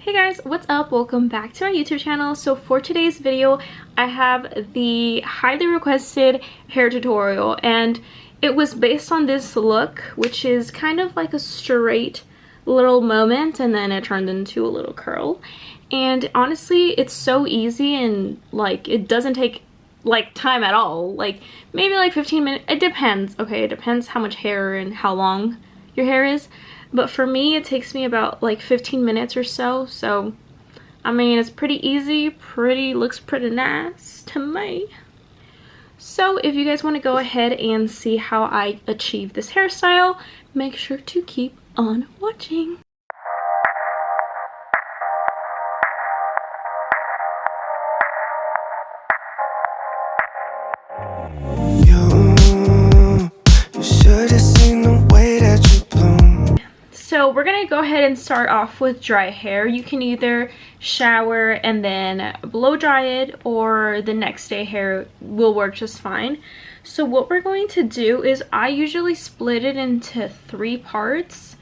Hey guys, what's up? Welcome back to my YouTube channel. So for today's video, I have the highly requested hair tutorial, and it was based on this look, which is kind of like a straight little moment and then it turned into a little curl. And honestly, it's so easy and like it doesn't take like time at all. Like maybe like 15 minutes. It depends. Okay, it depends how much hair and how long your hair is. But for me, it takes me about like 15 minutes or so. So, I mean, it's pretty easy, looks pretty nice to me. So if you guys want to go ahead and see how I achieve this hairstyle, make sure to keep on watching. So we're gonna go ahead and start off with dry hair. You can either shower and then blow dry it, or the next day hair will work just fine. So what we're going to do is I usually split it into three parts.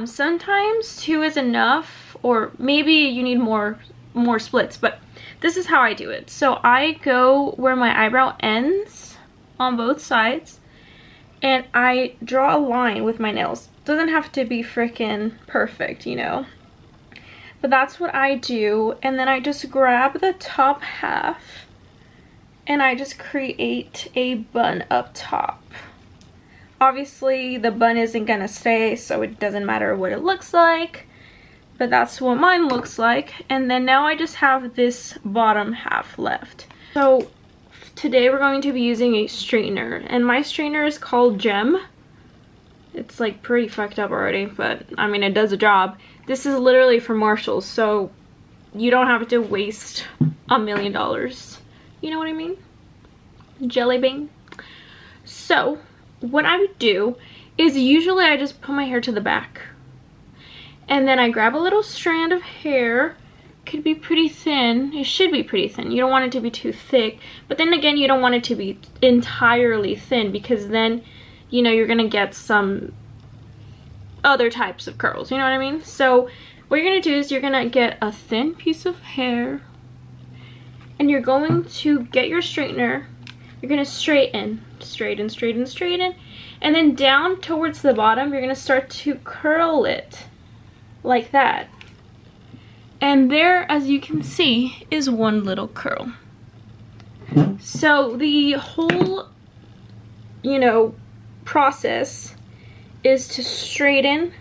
Sometimes two is enough, or maybe you need more splits, but this is how I do it. So I go where my eyebrow ends on both sides, and I draw a line with my nails. Doesn't have to be freaking perfect, you know. But that's what I do. And then I just grab the top half and I just create a bun up top. Obviously, the bun isn't gonna stay, so it doesn't matter what it looks like. But that's what mine looks like. And then now I just have this bottom half left. So today we're going to be using a straightener, and my straightener is called Gem. It's like pretty fucked up already, but I mean it does a job. This is literally from Marshalls, so you don't have to waste $1 million. You know what I mean? Jelly bean. So what I would do is usually I just put my hair to the back, and then I grab a little strand of hair. Could be pretty thin. It should be pretty thin. You don't want it to be too thick, but then again, you don't want it to be entirely thin, because then, you know, you're gonna get some other types of curls, you know what I mean? So what you're gonna do is you're gonna get a thin piece of hair, and you're going to get your straightener. You're gonna straighten, and then down towards the bottom, you're gonna start to curl it like that. And there, as you can see, is one little curl. So the whole, you know, process is to straighten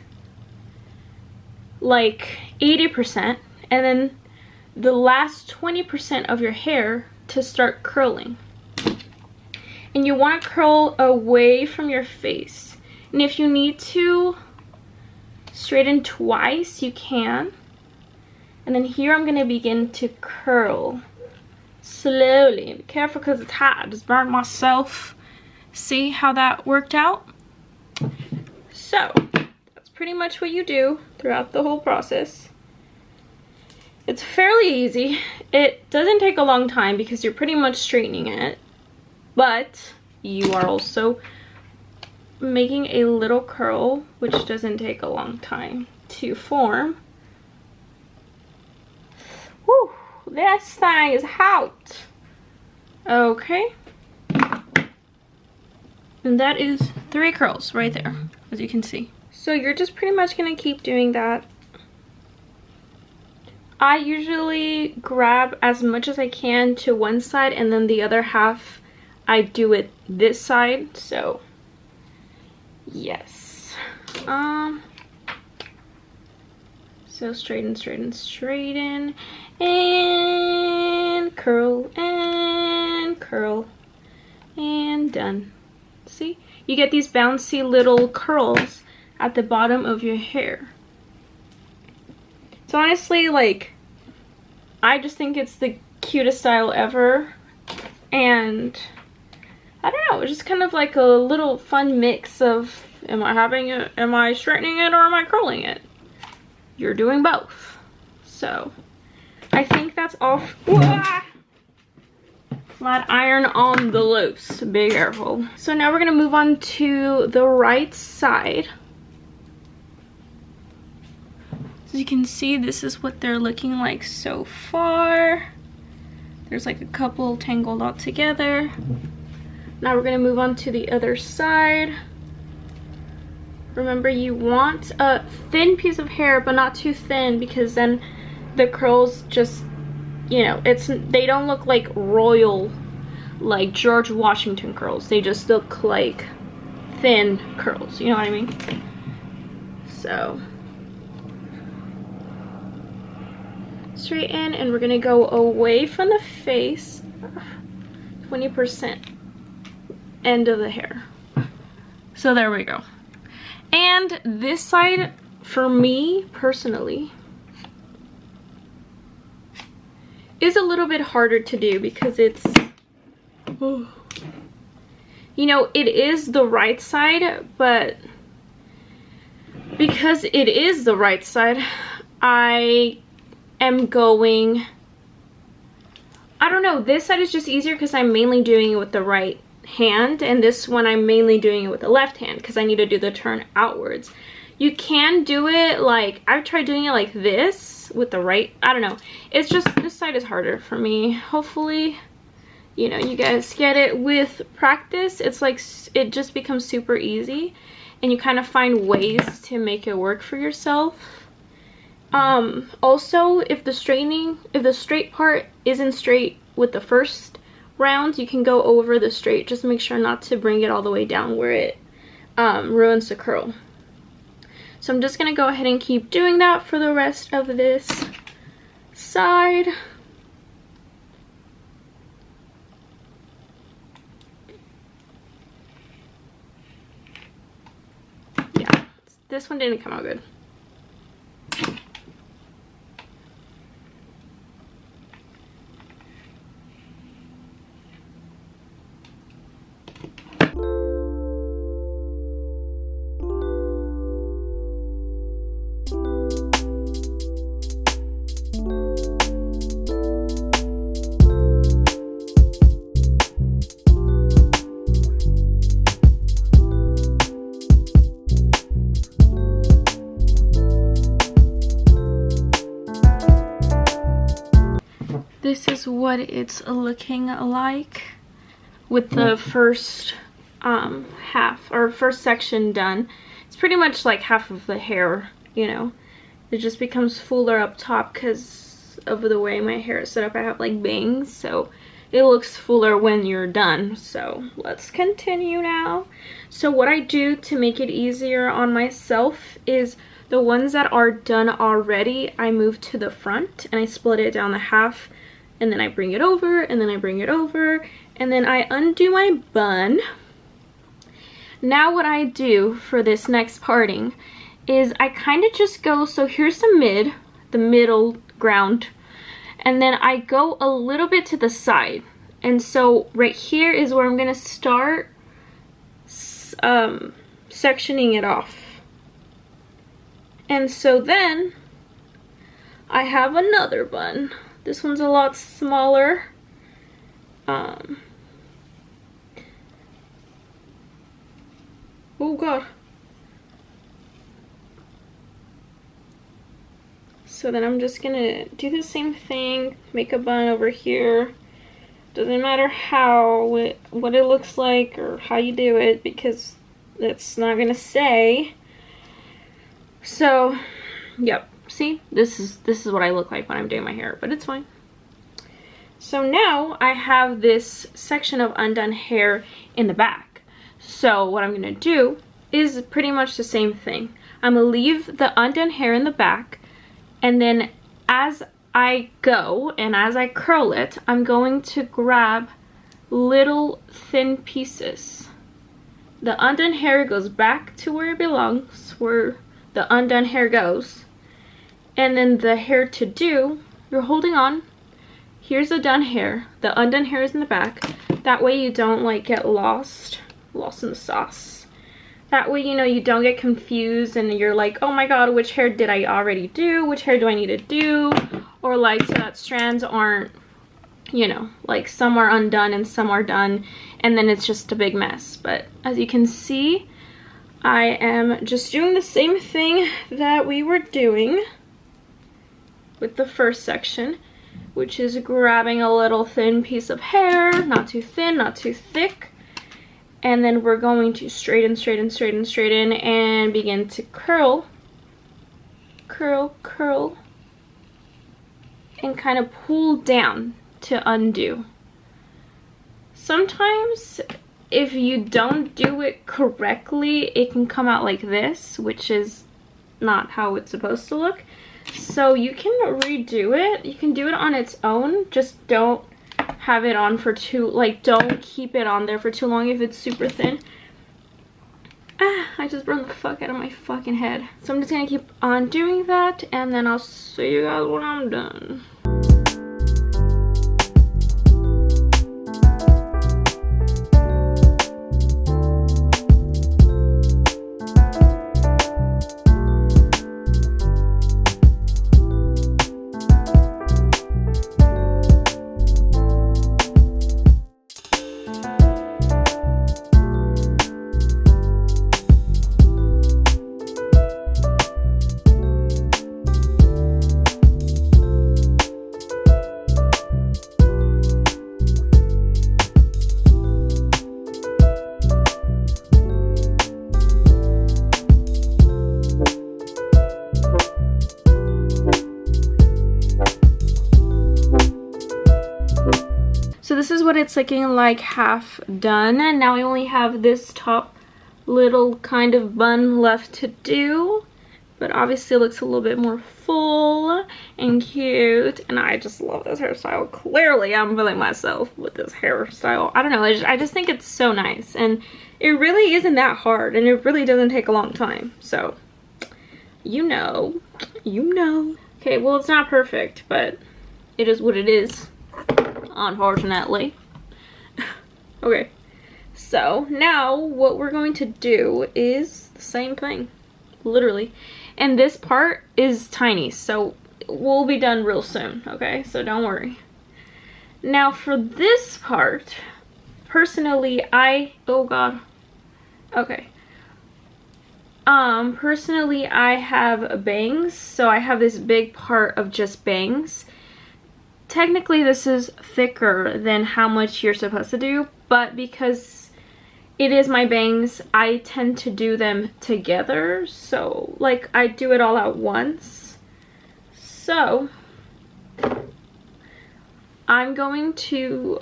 like 80%, and then the last 20% of your hair to start curling. And you want to curl away from your face. And if you need to straighten twice, you can. And then here I'm going to begin to curl slowly. Be careful because it's hot. I just burned myself. See how that worked out? So that's pretty much what you do throughout the whole process. It's fairly easy. It doesn't take a long time because you're pretty much straightening it. But you are also making a little curl, which doesn't take a long time to form. Whew, this thing is hot. Okay. And that is 3 curls right there, as you can see. So you're just pretty much gonna keep doing that. I usually grab as much as I can to one side, and then the other half I do it this side. So yes. So straighten, and curl, and done. See? You get these bouncy little curls at the bottom of your hair. So honestly, like, I just think it's the cutest style ever. And I don't know, it's just kind of like a little fun mix of, am I straightening it, or am I curling it? You're doing both. So I think that's all. Flat iron on the loose. Be careful. So now we're gonna move on to the right side. As you can see, this is what they're looking like so far. There's like a couple tangled all together. Now we're gonna move on to the other side. Remember, you want a thin piece of hair, but not too thin, because then the curls just, you know, they don't look like royal, like George Washington curls. They just look like thin curls, you know what I mean? So straighten, and we're gonna go away from the face, 20% end of the hair. So there we go. And this side, for me personally, is a little bit harder to do because it's, you know, it is the right side, but because it is the right side, I am going, I don't know, this side is just easier because I'm mainly doing it with the right hand, and this one I'm mainly doing it with the left hand because I need to do the turn outwards. You can do it like, I've tried doing it like this with the right, I don't know, it's just this side is harder for me. Hopefully, you know, you guys get it with practice. It's like it just becomes super easy, and you kind of find ways to make it work for yourself. Also, if the straight part isn't straight with the first rounds, you can go over the straight. Just make sure not to bring it all the way down where it ruins the curl. So I'm just gonna go ahead and keep doing that for the rest of this side. Yeah, this one didn't come out good. This is what it's looking like with the first half, or first section done. It's pretty much like half of the hair, you know. It just becomes fuller up top because of the way my hair is set up. I have like bangs, so it looks fuller when you're done. So let's continue now. So what I do to make it easier on myself is the ones that are done already, I move to the front and I split it down the half, and then I bring it over, and then I bring it over, and then I undo my bun. Now what I do for this next parting is I kind of just go, so here's the middle ground, and then I go a little bit to the side. And so right here is where I'm gonna start sectioning it off. And so then I have another bun. This one's a lot smaller. Oh god. So then I'm just gonna do the same thing, make a bun over here. Doesn't matter what it looks like or how you do it, because it's not gonna say. So, yep. See, this is what I look like when I'm doing my hair, but it's fine. So now I have this section of undone hair in the back. So what I'm gonna do is pretty much the same thing. I'm gonna leave the undone hair in the back, and then as I go and as I curl it, I'm going to grab little thin pieces. The undone hair goes back to where it belongs, where the undone hair goes. And then the hair to do, you're holding on. Here's the done hair. The undone hair is in the back. That way you don't like get lost in the sauce. That way, you know, you don't get confused and you're like, oh my god, which hair did I already do? Which hair do I need to do? Or like, so that strands aren't, you know, like some are undone and some are done, and then it's just a big mess. But as you can see, I am just doing the same thing that we were doing. with the first section, which is grabbing a little thin piece of hair, not too thin, not too thick. And then we're going to straighten, straighten, straighten, straighten, and begin to curl, curl, curl, and kind of pull down to undo. Sometimes if you don't do it correctly, it can come out like this, which is not how it's supposed to look. So you can redo it. You can do it on its own. Just don't have it on for too, like, don't keep it on there for too long if it's super thin. I just burned the fuck out of my fucking head. So I'm just gonna keep on doing that, and then I'll see you guys when I'm done. So this is what it's looking like half done, and now we only have this top little kind of bun left to do, but obviously it looks a little bit more full and cute, and I just love this hairstyle. Clearly I'm feeling myself with this hairstyle. I don't know, I just think it's so nice, and it really isn't that hard, and it really doesn't take a long time. So you know. Okay, well, it's not perfect, but it is what it is, unfortunately. Okay, so now what we're going to do is the same thing, literally, and this part is tiny, so we'll be done real soon, okay, so don't worry. Now for this part, personally, oh god, okay, personally I have bangs, so I have this big part of just bangs. Technically this is thicker than how much you're supposed to do, but because it is my bangs, I tend to do them together, so like I do it all at once. So I'm going to,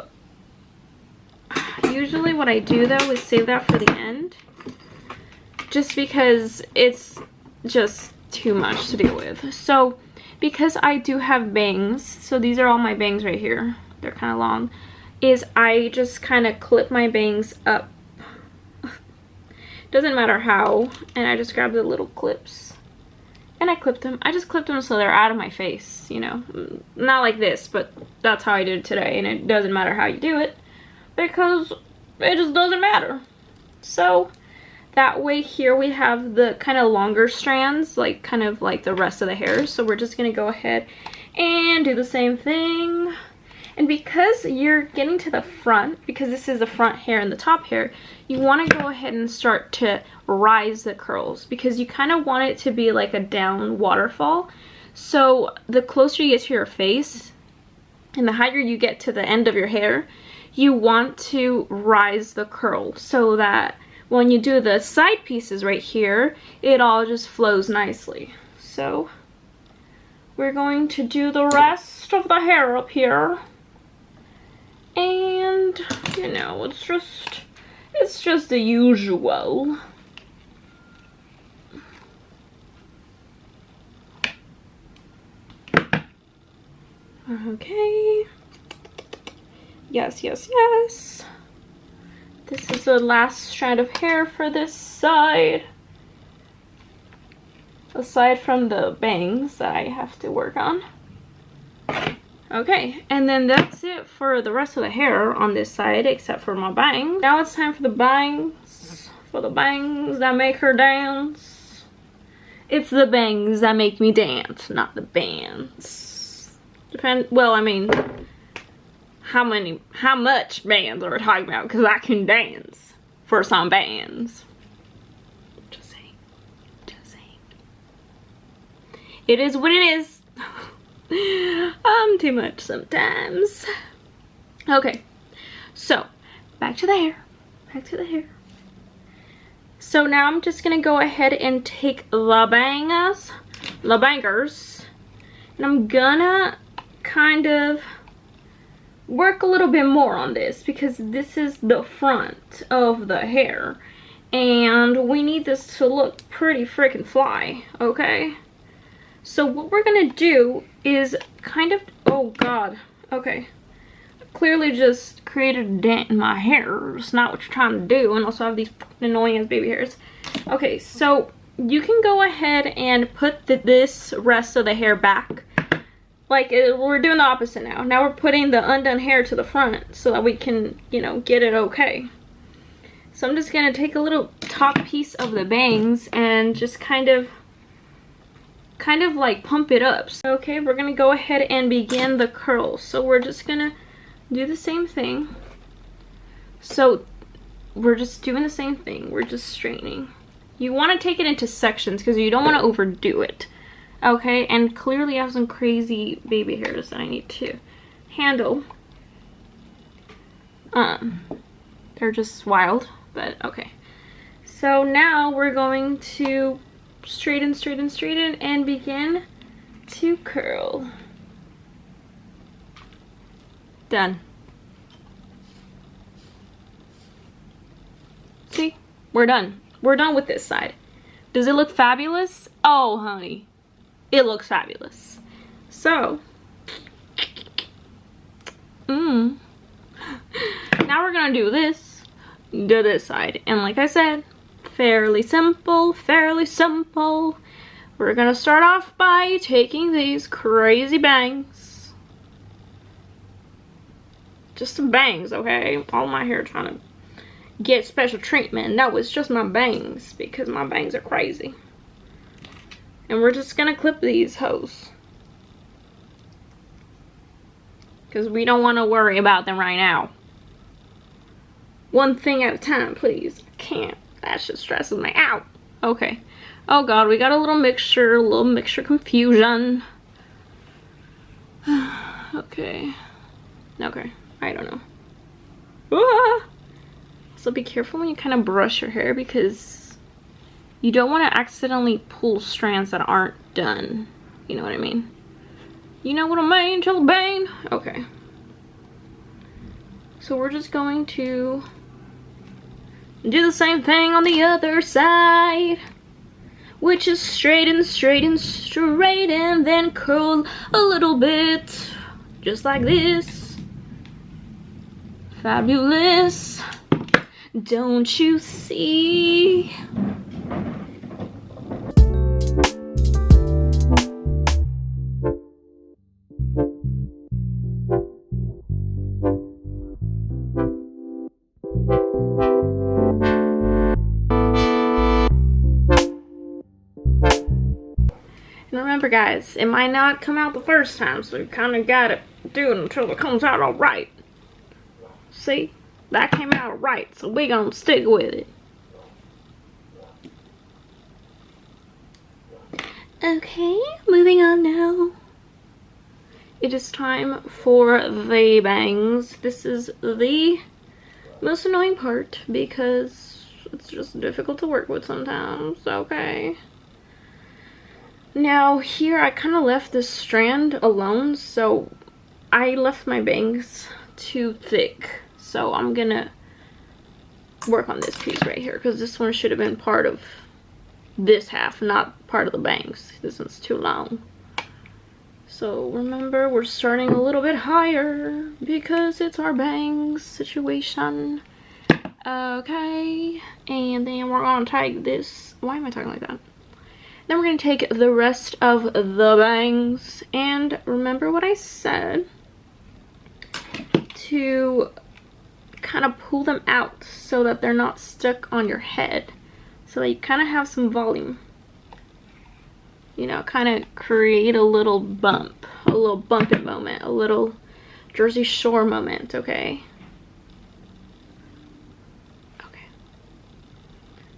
usually what I do though is save that for the end, just because it's just too much to deal with. So because I do have bangs, so these are all my bangs right here, they're kind of long, is I just kind of clip my bangs up, doesn't matter how, and I just grab the little clips and I clip them. I just clip them so they're out of my face, you know, not like this, but that's how I did it today, and it doesn't matter how you do it because it just doesn't matter. So that way here we have the kind of longer strands, like kind of like the rest of the hair. So we're just gonna go ahead and do the same thing. And because you're getting to the front, because this is the front hair and the top hair, you want to go ahead and start to rise the curls, because you kind of want it to be like a down waterfall. So the closer you get to your face and the higher you get to the end of your hair, you want to rise the curl so that when you do the side pieces right here, it all just flows nicely. So we're going to do the rest of the hair up here. And, you know, it's just the usual. Okay. Yes, yes, yes. This is the last strand of hair for this side. Aside from the bangs that I have to work on. Okay, and then that's it for the rest of the hair on this side, except for my bangs. Now it's time for the bangs. For the bangs that make her dance. It's the bangs that make me dance, not the bands. Well, I mean, how much bands are we talking about? Because I can dance for some bands. Just saying. It is what it is. I'm too much sometimes. Okay, so back to the hair. Back to the hair. So now I'm just gonna go ahead and take the bangers, and I'm gonna kind of work a little bit more on this because this is the front of the hair and we need this to look pretty freaking fly, okay? So what we're gonna do is kind of, oh god, okay. Clearly just created a dent in my hair. It's not what you're trying to do, and also I have these annoying ass baby hairs. Okay, so you can go ahead and put this rest of the hair back. Like, we're doing the opposite now. Now we're putting the undone hair to the front so that we can, you know, get it okay. So I'm just gonna take a little top piece of the bangs and just kind of like pump it up. So, okay, we're gonna go ahead and begin the curls. So we're just gonna do the same thing. So we're just doing the same thing. We're just straightening. You want to take it into sections because you don't want to overdo it. Okay, and clearly I have some crazy baby hairs that I need to handle. They're just wild, but okay. So now we're going to straighten and begin to curl. Done. See? We're done. We're done with this side. Does it look fabulous? Oh, honey. It looks fabulous. So, now we're gonna do this to this side. And like I said, fairly simple, fairly simple. We're gonna start off by taking these crazy bangs. Just some bangs, okay? All my hair trying to get special treatment. No, it's just my bangs because my bangs are crazy. And we're just gonna clip these hoes because we don't want to worry about them right now. One thing at a time, please. I can't. That shit stresses me out. Okay. Oh god, we got a little mixture confusion. Okay. Okay. I don't know. Ah! So be careful when you kind of brush your hair because you don't want to accidentally pull strands that aren't done. You know what I mean? You know what I mean, Jelly Bean? Okay. So we're just going to do the same thing on the other side, which is straighten, and then curl a little bit, just like this. Fabulous. Don't you see? And remember guys, it might not come out the first time, so you kind of gotta do it until it comes out alright. See? That came out right, so we're gonna stick with it. Okay, moving on now. It is time for the bangs. This is the most annoying part because it's just difficult to work with sometimes. Okay. Now here I kind of left this strand alone, so I left my bangs too thick. So I'm gonna work on this piece right here because this one should have been part of this half, not part of the bangs. This one's too long. So remember, we're starting a little bit higher because it's our bangs situation. Okay, and then we're gonna take this. Why am I talking like that? Then we're gonna take the rest of the bangs, and remember what I said to kind of pull them out so that they're not stuck on your head, so that you kind of have some volume, you know, kind of create a little bump, a little bumping moment, a little Jersey Shore moment. Okay,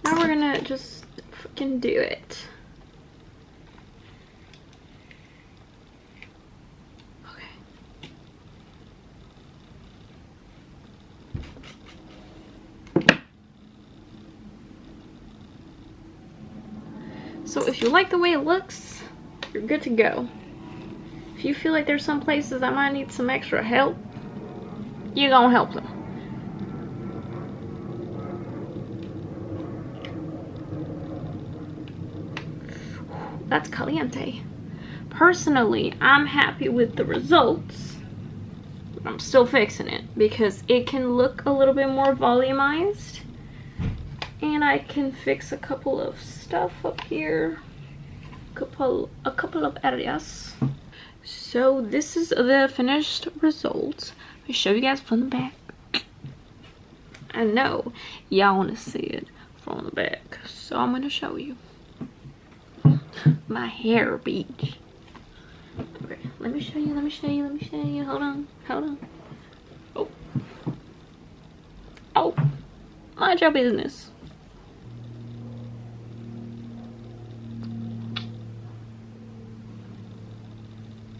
now we're gonna just freaking do it. So if you like the way it looks, you're good to go. If you feel like there's some places that might need some extra help, you're gonna help them. That's caliente. Personally, I'm happy with the results. I'm still fixing it because it can look a little bit more volumized. And I can fix a couple of stuff up here. A couple of areas. So this is the finished result. Let me show you guys from the back. I know y'all want to see it from the back, so I'm going to show you. My hair beach. Okay, let me show you. Hold on. Oh, mind your business.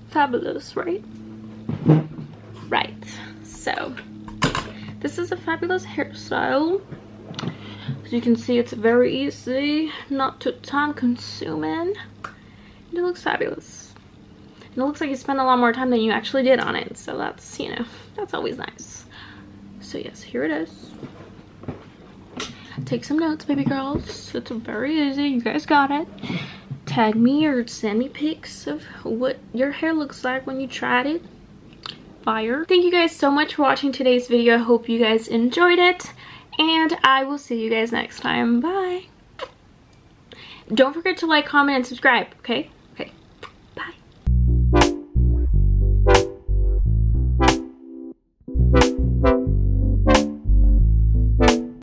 Fabulous, right? Right. So this is a fabulous hairstyle. As you can see, it's very easy, not too time consuming. And it looks fabulous. And it looks like you spent a lot more time than you actually did on it. So that's, you know, that's always nice. So yes, here it is. Take some notes, baby girls. It's very easy. You guys got it. Tag me or send me pics of what your hair looks like when you tried it. Fire. Thank you guys so much for watching today's video. I hope you guys enjoyed it. And I will see you guys next time. Bye. Don't forget to like, comment, and subscribe, okay?